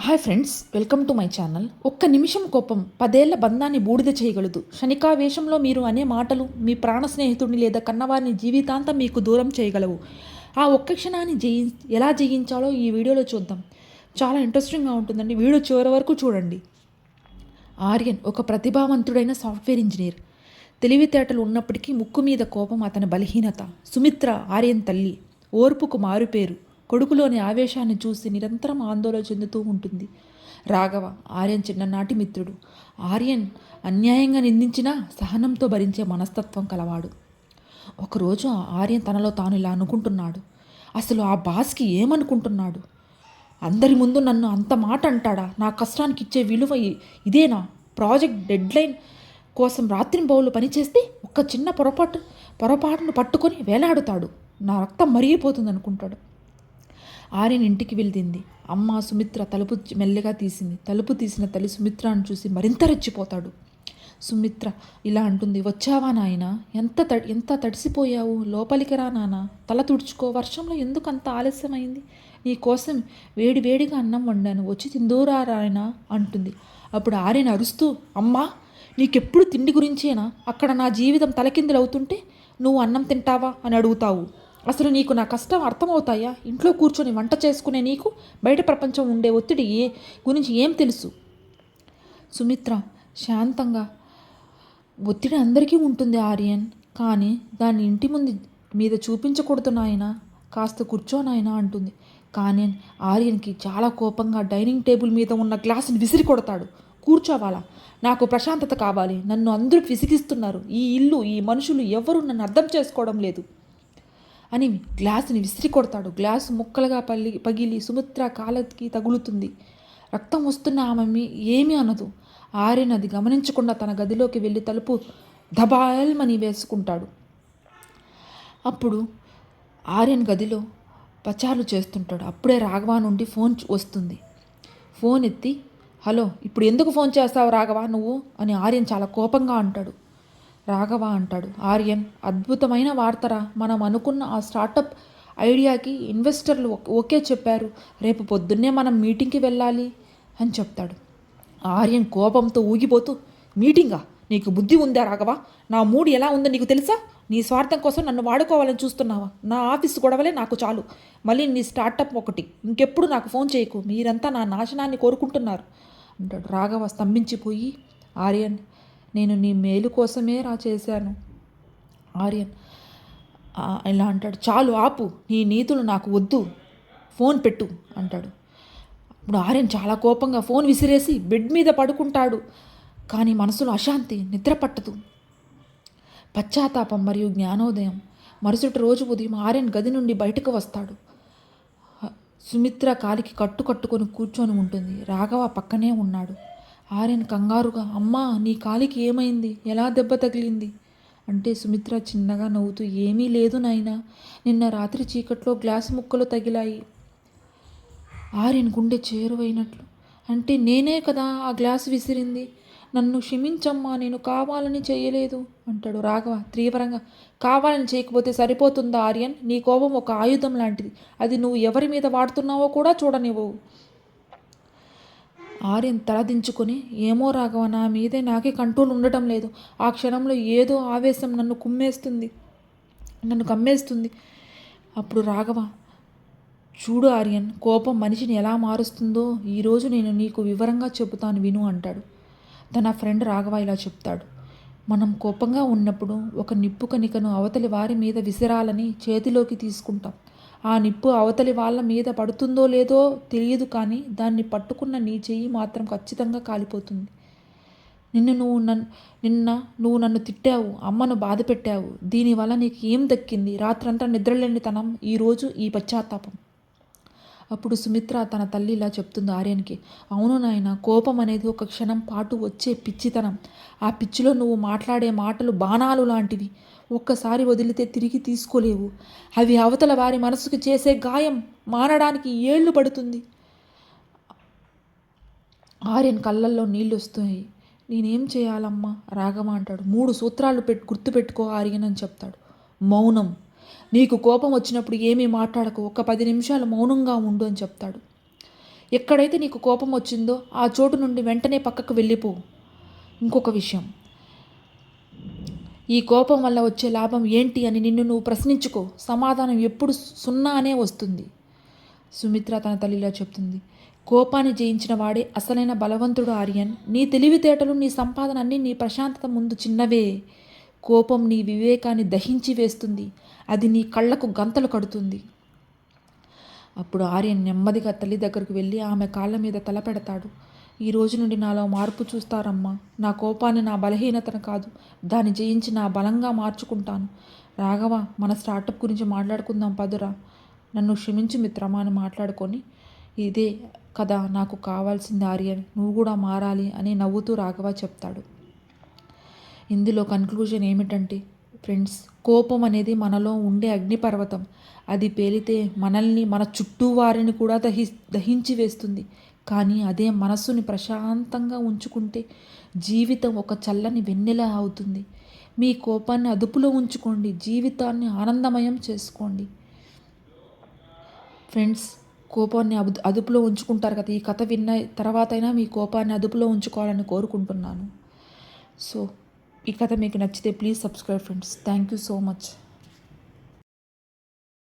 Hi friends, welcome to my channel. ఒక్క నిమిషం కోపం 10 ఏళ్ల బంధాన్ని బూడిద చేయగలదు. క్షణికావేశంలో మీరు అనే మాటలు మీ ప్రాణ స్నేహితుడిని లేదా కన్నవారిని జీవితాంతం మీకు దూరం చేయగలవు. ఆ ఒక్క క్షణాన్ని ఎలా జయించాలో ఈ వీడియోలో చూద్దాం. చాలా ఇంట్రెస్టింగ్గా ఉంటుందండి. వీడియో చివరి వరకు చూడండి. ఆర్యన్ ఒక ప్రతిభావంతుడైన సాఫ్ట్వేర్ ఇంజనీర్. తెలివితేటలు ఉన్నప్పటికీ ముక్కు మీద కోపం అతని బలహీనత. సుమిత్ర ఆర్యన్ తల్లి. ఓర్పుకు మారుపేరు. కొడుకులోని ఆవేశాన్ని చూసి నిరంతరం ఆందోళన చెందుతూ ఉంటుంది. రాఘవ ఆర్యన్ చిన్ననాటి మిత్రుడు. ఆర్యన్ అన్యాయంగా నిందించినా సహనంతో భరించే మనస్తత్వం కలవాడు. ఒకరోజు ఆర్యన్ తనలో తాను ఇలా అనుకుంటున్నాడు. అసలు ఆ బాస్కి ఏమనుకుంటున్నాడు? అందరి ముందు నన్ను అంత మాట అంటాడా? నా కష్టానికి ఇచ్చే విలువ ఇదేనా? ప్రాజెక్ట్ డెడ్లైన్ కోసం రాత్రింబవళ్ళు పనిచేస్తే ఒక్క చిన్న పొరపాటును పట్టుకొని వేలాడుతాడు. నా రక్తం మరిగిపోతుంది అనుకుంటాడు. ఆర్యన్ ఇంటికి వెళ్తుంది. అమ్మ సుమిత్ర తలుపు మెల్లగా తీసింది. తలుపు తీసిన తల్లి సుమిత్రను చూసి మరింత రెచ్చిపోతాడు. సుమిత్ర ఇలా అంటుంది, వచ్చావా నాయన? ఎంత తడిసిపోయావు? లోపలికి రా నాన్న, తల తుడుచుకో. వర్షంలో ఎందుకు అంత ఆలస్యమైంది? నీ కోసం వేడి వేడిగా అన్నం వండాను, వచ్చి తిందూరా రాయనా అంటుంది. అప్పుడు ఆర్యన్ అరుస్తూ, అమ్మా నీకెప్పుడు తిండి గురించేనా? అక్కడ నా జీవితం తలకిందులవుతుంటే నువ్వు అన్నం తింటావా అని అడుగుతావు. అసలు నీకు నా కష్టం అర్థమవుతాయా? ఇంట్లో కూర్చొని వంట చేసుకునే నీకు బయట ప్రపంచం ఉండే ఒత్తిడి గురించి ఏం తెలుసు? సుమిత్ర శాంతంగా, ఒత్తిడి అందరికీ ఉంటుంది ఆర్యన్, కానీ దాన్ని ఇంటి మీద చూపించకూడదు నాయన, కాస్త కూర్చోనాయన అంటుంది. కానీ ఆర్యన్కి చాలా కోపంగా డైనింగ్ టేబుల్ మీద ఉన్న గ్లాసుని విసిరి కొడతాడు. కూర్చోవాలా? నాకు ప్రశాంతత కావాలి. నన్ను అందరూ విసిగిస్తున్నారు. ఈ ఇల్లు, ఈ మనుషులు ఎవరు నన్ను అర్థం చేసుకోవడం లేదు అని గ్లాసుని విసిరి కొడతాడు. గ్లాసు ముక్కలుగా పగిలి సుమిత్ర కాళ్ళకి తగులుతుంది. రక్తం వస్తున్న ఆమె ఏమీ అనదు. ఆర్యన్ అది గమనించకుండా తన గదిలోకి వెళ్ళి తలుపు దబాల్మని వేసుకుంటాడు. అప్పుడు ఆర్యన్ గదిలో పచారులు చేస్తుంటాడు. అప్పుడే రాఘవ నుండి ఫోన్ వస్తుంది. ఫోన్ ఎత్తి, హలో, ఇప్పుడు ఎందుకు ఫోన్ చేస్తావు రాఘవ నువ్వు అని ఆర్యన్ చాలా కోపంగా అంటాడు. రాఘవ అంటాడు, ఆర్యన్, అద్భుతమైన వార్తరా. మనం అనుకున్న ఆ స్టార్టప్ ఐడియాకి ఇన్వెస్టర్లు ఓకే చెప్పారు. రేపు పొద్దున్నే మనం మీటింగ్కి వెళ్ళాలి అని చెప్తాడు. ఆర్యన్ కోపంతో ఊగిపోతూ, మీటింగా? నీకు బుద్ధి ఉందా రాఘవ? నా మూడు ఎలా ఉందో నీకు తెలుసా? నీ స్వార్థం కోసం నన్ను వాడుకోవాలని చూస్తున్నావా? నా ఆఫీస్ గొడవలే నాకు చాలు, మళ్ళీ నీ స్టార్టప్ ఒకటి. ఇంకెప్పుడు నాకు ఫోన్ చేయకు. మీరంతా నా నాశనాన్ని కోరుకుంటున్నారు అంటాడు. రాఘవ స్తంభించిపోయి, ఆర్యన్, నేను నీ మేలు కోసమే చేశాను. ఆర్యన్ ఇలా అంటాడు, చాలు ఆపు, నీ నీతులు నాకు వద్దు, ఫోన్ పెట్టు అంటాడు. ఇప్పుడు ఆర్యన్ చాలా కోపంగా ఫోన్ విసిరేసి బెడ్ మీద పడుకుంటాడు. కానీ మనసులో అశాంతి, నిద్ర పట్టదు, పశ్చాత్తాపం మరియు జ్ఞానోదయం. మరుసటి రోజు ఉదయం ఆర్యన్ గది నుండి బయటకు వస్తాడు. సుమిత్ర కాలికి కట్టుకొని కూర్చొని ఉంటుంది. రాఘవ పక్కనే ఉన్నాడు. ఆర్యన్ కంగారుగా, అమ్మా నీ కాలికి ఏమైంది? ఎలా దెబ్బ తగిలింది అంటే సుమిత్ర చిన్నగా నవ్వుతూ, ఏమీ లేదు నాయనా, నిన్న రాత్రి చీకట్లో గ్లాసు ముక్కలు తగిలాయి. ఆర్యన్ గుండె చేరువైనట్లు, అంటే నేనే కదా ఆ గ్లాసు విసిరింది? నన్ను క్షమించమ్మా, నేను కావాలని చేయలేదు అంటాడు. రాఘవ తీవ్రంగా, కావాలని చేయకపోతే సరిపోతుందా ఆర్యన్? నీ కోపం ఒక ఆయుధం లాంటిది. అది నువ్వు ఎవరి మీద వాడుతున్నావో కూడా చూడనివ్వవు. ఆర్యన్ తలదించుకొని, ఏమో రాఘవ, నా మీదే నాకే కంట్రోల్ ఉండటం లేదు. ఆ క్షణంలో ఏదో ఆవేశం నన్ను కమ్మేస్తుంది. అప్పుడు రాఘవ, చూడు ఆర్యన్, కోపం మనిషిని ఎలా మారుస్తుందో ఈరోజు నేను నీకు వివరంగా చెబుతాను విను అంటాడు. తన ఫ్రెండ్ రాఘవ ఇలా చెప్తాడు, మనం కోపంగా ఉన్నప్పుడు ఒక నిప్పు కణికను అవతలి వారి మీద విసిరాలని చేతిలోకి తీసుకుంటాం. ఆ నిప్పు అవతలి వాళ్ళ మీద పడుతుందో లేదో తెలియదు, కానీ దాన్ని పట్టుకున్న నీ చెయ్యి మాత్రం ఖచ్చితంగా కాలిపోతుంది. నిన్న నువ్వు నన్ను తిట్టావు, అమ్మను బాధ పెట్టావు. దీనివల్ల నీకు ఏం దక్కింది? రాత్రంతా నిద్రలేనితనం, ఈరోజు ఈ పశ్చాత్తాపం. అప్పుడు సుమిత్ర తన తల్లి ఇలా చెప్తుంది ఆర్యన్కి, అవును నాయన, కోపం అనేది ఒక క్షణం పాటు వచ్చే పిచ్చితనం. ఆ పిచ్చిలో నువ్వు మాట్లాడే మాటలు బాణాలు లాంటివి. ఒక్కసారి వదిలితే తిరిగి తీసుకోలేవు. అవి అవతల వారి మనసుకు చేసే గాయం మానడానికి ఏళ్ళు పడుతుంది. ఆర్యన్ కళ్ళల్లో నీళ్ళు వస్తాయి. నేనేం చేయాలమ్మా? రాఘవ అంటాడు. 3 సూత్రాలు గుర్తుపెట్టుకో ఆర్యన్ అని చెప్తాడు. మౌనం. నీకు కోపం వచ్చినప్పుడు ఏమీ మాట్లాడకు, ఒక 10 నిమిషాలు మౌనంగా ఉండు అని చెప్తాడు. ఎక్కడైతే నీకు కోపం వచ్చిందో ఆ చోటు నుండి వెంటనే పక్కకు వెళ్ళిపో. ఇంకొక విషయం, ఈ కోపం వల్ల వచ్చే లాభం ఏంటి అని నిన్ను నువ్వు ప్రశ్నించుకో. సమాధానం ఎప్పుడు సున్నానే వస్తుంది. సుమిత్ర తన తల్లిలా చెప్తుంది. కోపాన్ని జయించిన వాడే అసలైన బలవంతుడు ఆర్యన్. నీ తెలివితేటలు, నీ సంపాదన అన్నీ నీ ప్రశాంతత ముందు చిన్నవే. కోపం నీ వివేకాన్ని దహించి వేస్తుంది. అది నీ కళ్ళకు గంతలు కడుతుంది. అప్పుడు ఆర్యన్ నెమ్మదిగా తల్లి దగ్గరకు వెళ్ళి ఆమె కాళ్ళ మీద తల పెడతాడు. ఈ రోజు నుండి నాలో మార్పు చూస్తారమ్మా. నా కోపాన్ని నా బలహీనతను కాదు, దాన్ని జయించి నా బలంగా మార్చుకుంటాను. రాఘవ, మన స్టార్టప్ గురించి మాట్లాడుకుందాం పదురా. నన్ను క్షమించు మిత్రమా అని మాట్లాడుకొని, ఇదే కదా నాకు కావాల్సింది ఆర్యన్, నువ్వు కూడా మారాలి అని నవ్వుతూ రాఘవ చెప్తాడు. ఇందులో కన్క్లూజన్ ఏమిటంటే ఫ్రెండ్స్, కోపం అనేది మనలో ఉండే అగ్నిపర్వతం. అది పేలితే మనల్ని, మన చుట్టూ వారిని కూడా దహించి వేస్తుంది. కానీ అదే మనస్సుని ప్రశాంతంగా ఉంచుకుంటే జీవితం ఒక చల్లని వెన్నెల అవుతుంది. మీ కోపాన్ని అదుపులో ఉంచుకోండి, జీవితాన్ని ఆనందమయం చేసుకోండి. ఫ్రెండ్స్, కోపాన్ని అదుపులో ఉంచుకుంటారు కదా. ఈ కథ విన్న తర్వాత అయినా మీ కోపాన్ని అదుపులో ఉంచుకోవాలని కోరుకుంటున్నాను. సో ఈ కథ మీకు నచ్చితే please subscribe friends. Thank you so much.